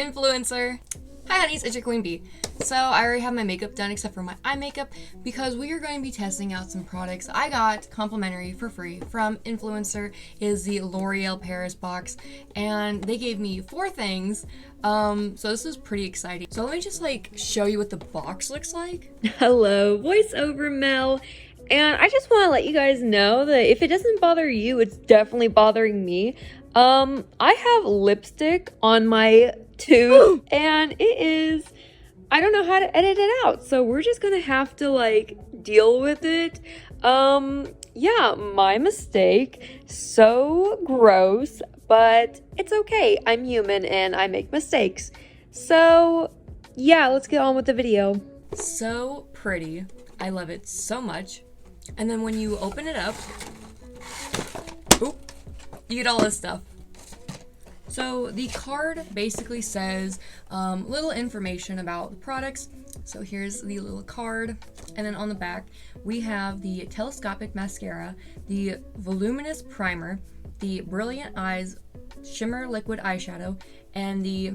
influencer. Hi honeys, it's your Queen Bee. So I already have my makeup done except for my eye makeup because we are going to be testing out some products I got complimentary for free from Influencer. Is the Loreal Paris box, and they gave me 4 things. So this is pretty exciting. So let me just show you what the box looks like. Hello, voiceover Mel. And I just want to let you guys know that if it doesn't bother you, it's definitely bothering me. I have lipstick on my tooth and it is, I don't know how to edit it out. So we're just gonna have to deal with it. Yeah, my mistake. So gross, but it's okay. I'm human and I make mistakes. So yeah, let's get on with the video. So pretty. I love it so much. And then when you open it up, oop, you get all this stuff. So the card basically says little information about the products. So here's the little card. And then on the back, we have the telescopic mascara, the voluminous primer, the Brilliant Eyes shimmer liquid eyeshadow, and the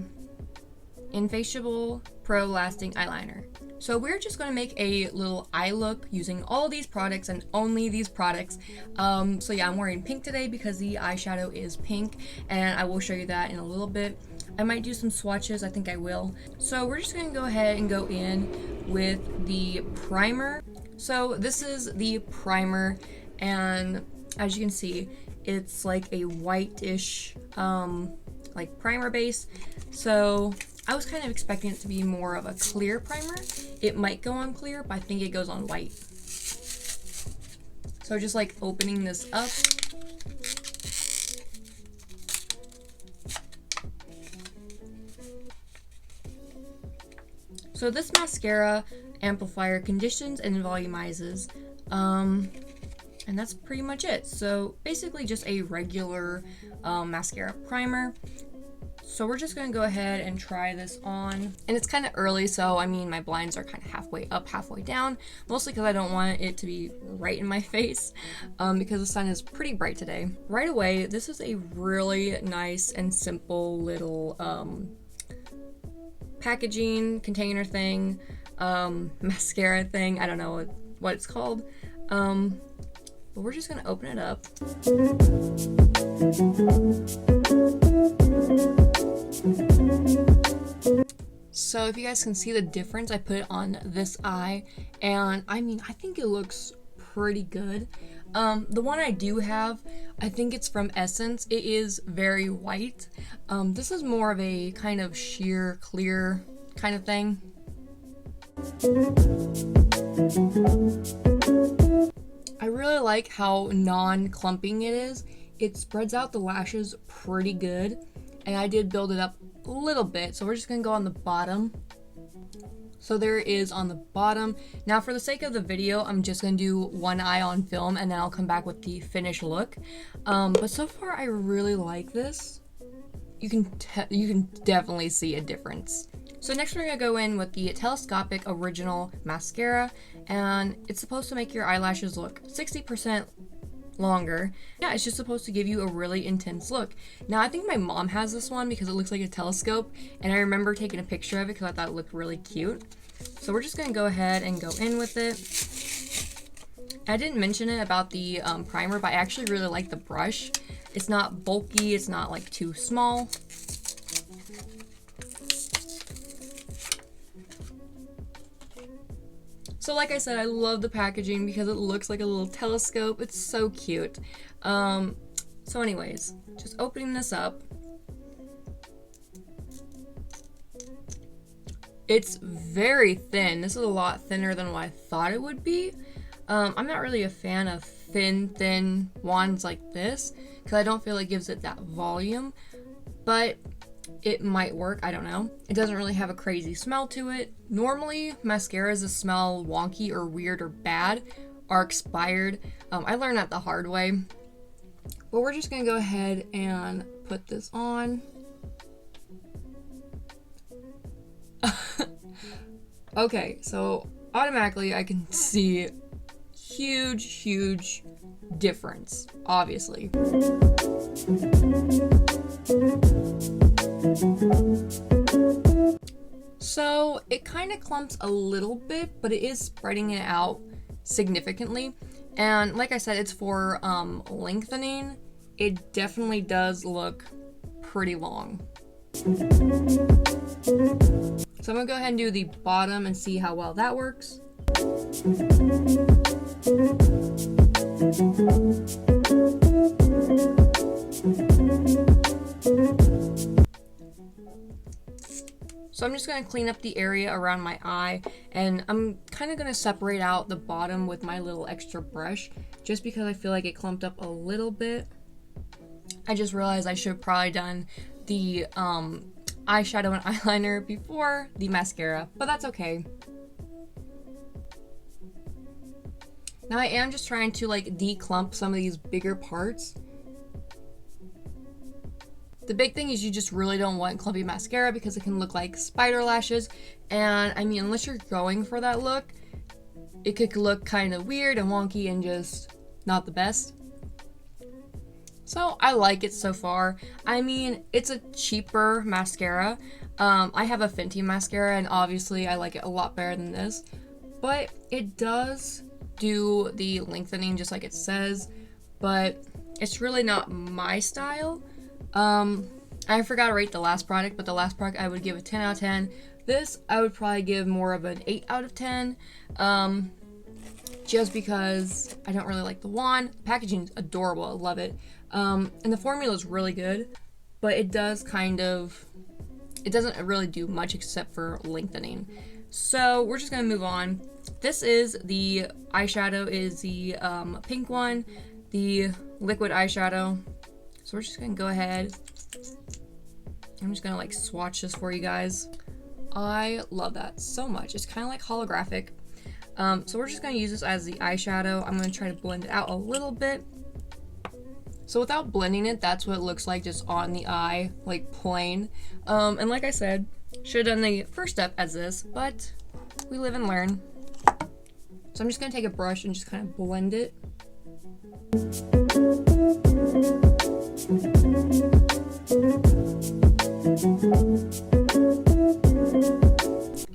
Infallible Pro Lasting eyeliner. So we're just going to make a little eye look using all these products and only these products. So yeah, I'm wearing pink today because the eyeshadow is pink, and I will show you that in a little bit. I might do some swatches, I think I will. So we're just going to go ahead and go in with the primer. So this is the primer, and as you can see, it's like a whitish primer base. So I was kind of expecting it to be more of a clear primer. It might go on clear, but I think it goes on white. So just opening this up. So this mascara amplifier conditions and volumizes. And that's pretty much it. So basically just a regular mascara primer. So we're just gonna go ahead and try this on. And it's kind of early, so I mean my blinds are kind of halfway up, halfway down, mostly because I don't want it to be right in my face because the sun is pretty bright today. Right away, this is a really nice and simple little packaging container thing, mascara thing. I don't know what it's called, but we're just gonna open it up. So if you guys can see the difference, I put it on this eye, and I mean, I think it looks pretty good. The one I do have, I think it's from Essence. It is very white. This is more of a kind of sheer, clear kind of thing. I really like how non-clumping it is. It spreads out the lashes pretty good, and I did build it up a little bit, so we're just gonna go on the bottom. So there it is on the bottom. Now for the sake of the video, I'm just gonna do one eye on film, and then I'll come back with the finished look. But so far I really like this. You can definitely see a difference. So next we're gonna go in with the Telescopic Original Mascara, and it's supposed to make your eyelashes look 60% longer. Yeah, it's just supposed to give you a really intense look. Now I think my mom has this one because it looks like a telescope, and I remember taking a picture of it because I thought it looked really cute. So we're just gonna go ahead and go in with it. I didn't mention it about the primer, but I actually really like the brush. It's not bulky, it's not too small. So like I said, I love the packaging because it looks like a little telescope. It's so cute. So anyways, just opening this up. It's very thin. This is a lot thinner than what I thought it would be. I'm not really a fan of thin wands like this because I don't feel it gives it that volume, but it might work, I don't know. It doesn't really have a crazy smell to it. Normally, mascaras that smell wonky or weird or bad are expired. I learned that the hard way. But we're just gonna go ahead and put this on. Okay, so automatically I can see huge difference, obviously. So it kind of clumps a little bit, but it is spreading it out significantly. And like I said, it's for lengthening. It definitely does look pretty long. So I'm gonna go ahead and do the bottom and see how well that works. So I'm just going to clean up the area around my eye, and I'm kind of going to separate out the bottom with my little extra brush just because I feel like it clumped up a little bit. I just realized I should have probably done the eyeshadow and eyeliner before the mascara, but that's okay. Now I am just trying to like declump some of these bigger parts. The big thing is you just really don't want clumpy mascara because it can look like spider lashes, and I mean, unless you're going for that look, it could look kind of weird and wonky and just not the best. So I like it so far. I mean, it's a cheaper mascara. I have a Fenty mascara, and obviously I like it a lot better than this, but it does do the lengthening just like it says, but it's really not my style. I forgot to rate the last product, but the last product I would give a 10 out of 10. This I would probably give more of an 8 out of 10, just because I don't really like the wand. The packaging is adorable, I love it, and the formula is really good, but it doesn't really do much except for lengthening. So we're just gonna move on. This is the eyeshadow, is the pink one, the liquid eyeshadow. So we're just gonna go ahead. I'm just gonna like swatch this for you guys. I love that so much. It's kind of like holographic. So we're just gonna use this as the eyeshadow. I'm gonna try to blend it out a little bit. So without blending it, that's what it looks like just on the eye, like plain. And like I said, should have done the first step as this, but we live and learn. So I'm just gonna take a brush and just kind of blend it.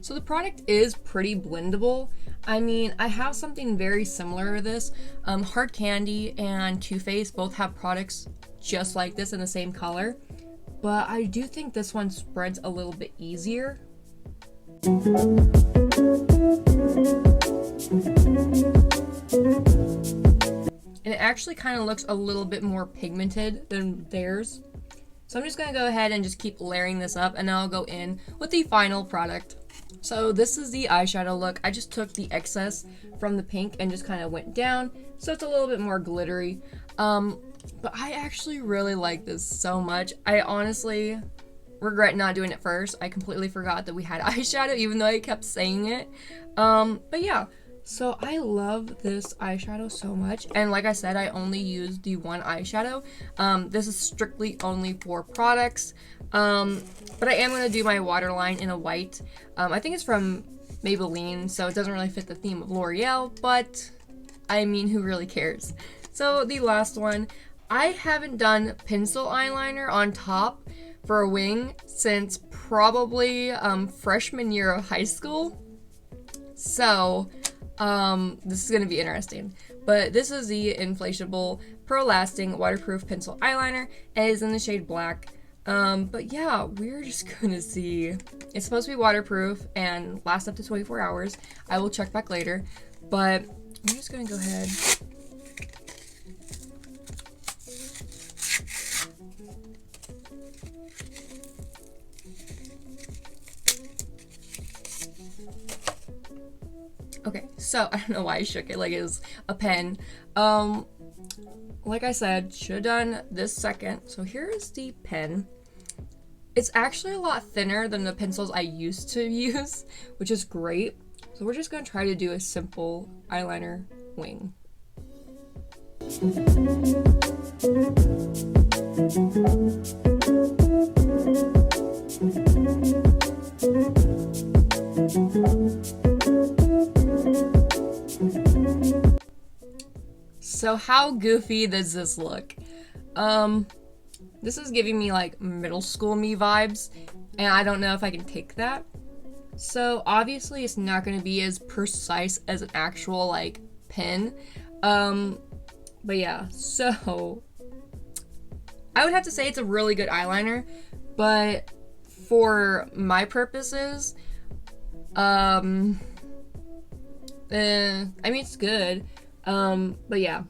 So the product is pretty blendable. I mean, I have something very similar to this. Hard Candy and Too Faced both have products just like this in the same color, but I do think this one spreads a little bit easier. And it actually kind of looks a little bit more pigmented than theirs. So I'm just going to go ahead and just keep layering this up, and then I'll go in with the final product. So this is the eyeshadow look. I just took the excess from the pink and just kind of went down, so it's a little bit more glittery. But I actually really like this so much. I honestly regret not doing it first. I completely forgot that we had eyeshadow, even though I kept saying it. But yeah. So I love this eyeshadow so much, and like I said, I only used the one eyeshadow. This is strictly only for products, but I am going to do my waterline in a white. I think it's from Maybelline, so it doesn't really fit the theme of L'Oreal, but I mean, who really cares? So the last one, I haven't done pencil eyeliner on top for a wing since probably freshman year of high school, so this is going to be interesting. But this is the inflatable pro lasting waterproof pencil eyeliner, and it is in the shade black. But yeah, we're just gonna see. It's supposed to be waterproof and last up to 24 hours. I will check back later, but I'm just gonna go ahead. Okay, so I don't know why I shook it like it was a pen. Like I said, should have done this second. So here is the pen. It's actually a lot thinner than the pencils I used to use, which is great. So we're just gonna try to do a simple eyeliner wing. So how goofy does this look? This is giving me like middle school me vibes, and I don't know if I can take that. So obviously it's not going to be as precise as an actual like pen. But yeah, so I would have to say it's a really good eyeliner, but for my purposes, I mean, it's good. But yeah,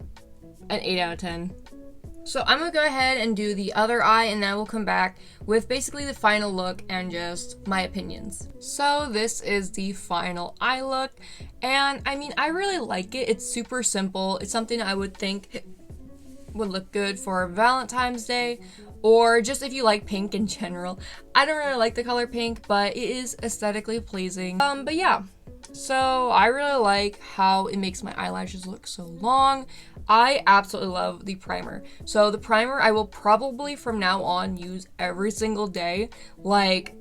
an 8 out of 10. So I'm gonna go ahead and do the other eye, and then we'll come back with basically the final look and just my opinions. So this is the final eye look, and I mean, I really like it. It's super simple. It's something I would think would look good for Valentine's Day, or just if you like pink in general. I don't really like the color pink, but it is aesthetically pleasing. But yeah, so I really like how it makes my eyelashes look so long. I absolutely love the primer. So the primer I will probably from now on use every single day. Like,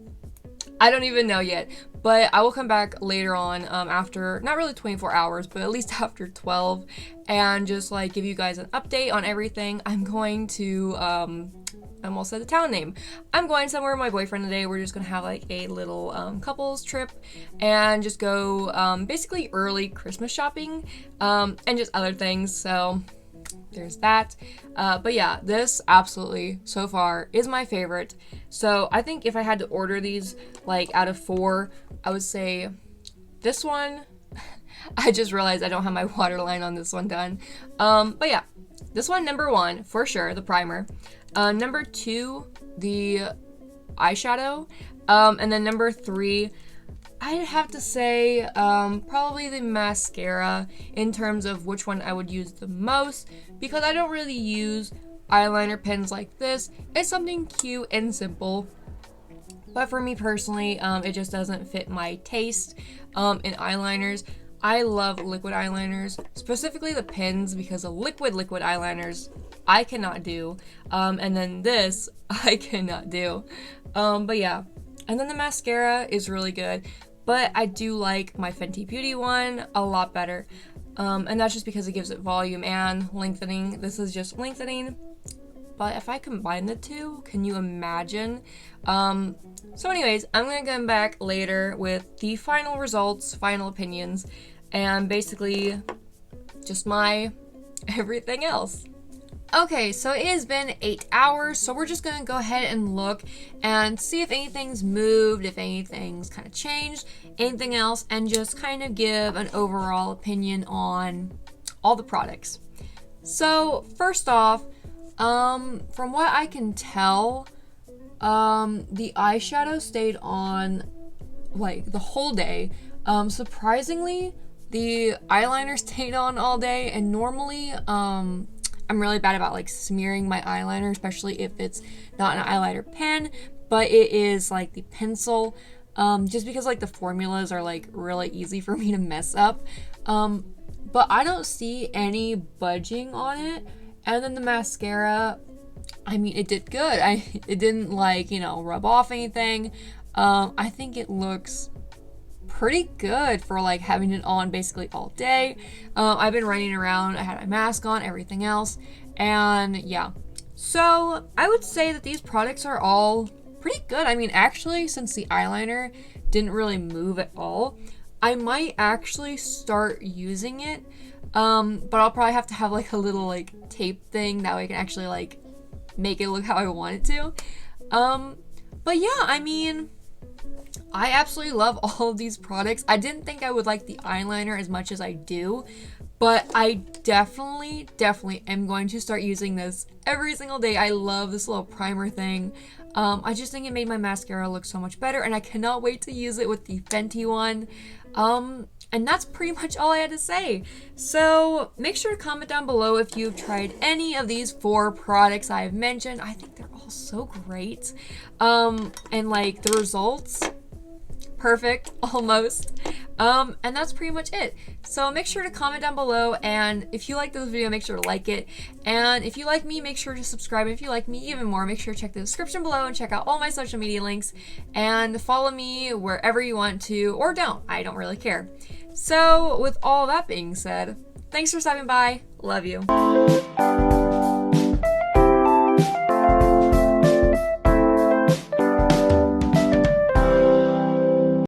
I don't even know yet, but I will come back later on after, not really 24 hours, but at least after 12, and just like give you guys an update on everything. I'm going to, I almost said the town name. I'm going somewhere with my boyfriend today. We're just gonna have like a little couples trip and just go basically early Christmas shopping and just other things. So there's that. But yeah, this absolutely so far is my favorite. So I think if I had to order these like out of 4, I would say this one. I just realized I don't have my waterline on this one done. But yeah, this one, number 1 for sure, the primer. Number 2, the eyeshadow. And then number 3, I'd have to say probably the mascara in terms of which one I would use the most, because I don't really use eyeliner pens like this. It's something cute and simple, but for me personally, it just doesn't fit my taste in eyeliners. I love liquid eyeliners, specifically the pens, because the liquid eyeliners I cannot do, and then this I cannot do. But yeah, and then the mascara is really good, but I do like my Fenty Beauty one a lot better, and that's just because it gives it volume and lengthening. This is just lengthening, but if I combine the two, can you imagine? So anyways, I'm gonna come back later with the final results, final opinions, and basically just my everything else. Okay, so it has been 8 hours, so we're just going to go ahead and look and see if anything's moved, if anything's kind of changed, anything else, and just kind of give an overall opinion on all the products. So first off, from what I can tell, the eyeshadow stayed on like the whole day. Surprisingly, the eyeliner stayed on all day, and normally, I'm really bad about like smearing my eyeliner, especially if it's not an eyeliner pen, but it is like the pencil, just because like the formulas are like really easy for me to mess up. But I don't see any budging on it. And then the mascara, I mean, it did good. It didn't like, you know, rub off anything. I think it looks pretty good for like having it on basically all day. I've been running around, I had my mask on, everything else, and yeah. So I would say that these products are all pretty good. I mean, actually, since the eyeliner didn't really move at all, I might actually start using it, but I'll probably have to have like a little like tape thing that way I can actually like make it look how I want it to. But yeah, I mean, I absolutely love all of these products. I didn't think I would like the eyeliner as much as I do, but I definitely am going to start using this every single day. I love this little primer thing. I just think it made my mascara look so much better, and I cannot wait to use it with the Fenty one. And that's pretty much all I had to say. So make sure to comment down below if you've tried any of these 4 products I've mentioned. I think they're all so great. And like the results, perfect, almost. And that's pretty much it. So make sure to comment down below, and if you like this video, make sure to like it. And if you like me, make sure to subscribe. If you like me even more, make sure to check the description below and check out all my social media links, and follow me wherever you want to, or don't. I don't really care. So with all that being said, thanks for stopping by. Love you.